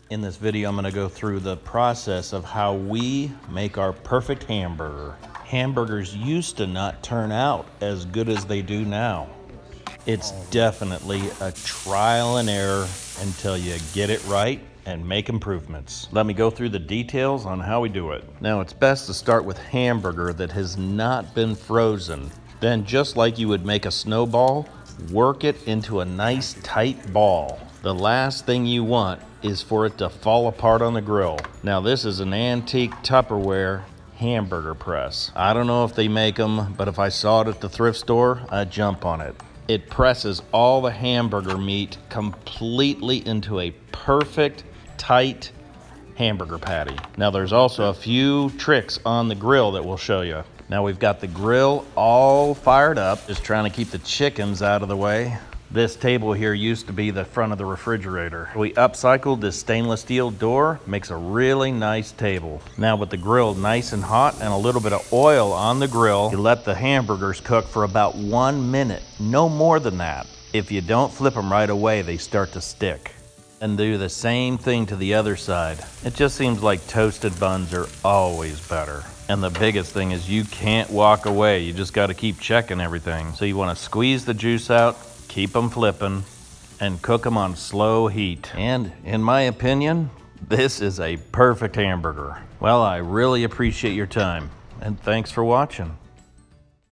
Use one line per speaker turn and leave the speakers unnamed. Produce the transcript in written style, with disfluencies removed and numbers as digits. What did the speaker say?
In this video, I'm gonna go through the process of how we make our perfect hamburger. Hamburgers used to not turn out as good as they do now. It's definitely a trial and error until you get it right and make improvements. Let me go through the details on how we do it. Now, it's best to start with hamburger that has not been frozen. Then, just like you would make a snowball, work it into a nice tight ball. The last thing you want is for it to fall apart on the grill. Now, this is an antique Tupperware hamburger press. I don't know if they make them, but if I saw it at the thrift store, I'd jump on it. It presses all the hamburger meat completely into a perfect, tight hamburger patty. Now, there's also a few tricks on the grill that we'll show you. Now, we've got the grill all fired up, just trying to keep the chickens out of the way. This table here used to be the front of the refrigerator. We upcycled this stainless steel door, makes a really nice table. Now, with the grill nice and hot and a little bit of oil on the grill, you let the hamburgers cook for about 1 minute, no more than that. If you don't flip them right away, they start to stick. And do the same thing to the other side. It just seems like toasted buns are always better. And the biggest thing is you can't walk away. You just got to keep checking everything. So you want to squeeze the juice out, keep them flipping, and cook them on slow heat. And in my opinion, this is a perfect hamburger. Well, I really appreciate your time, and thanks for watching.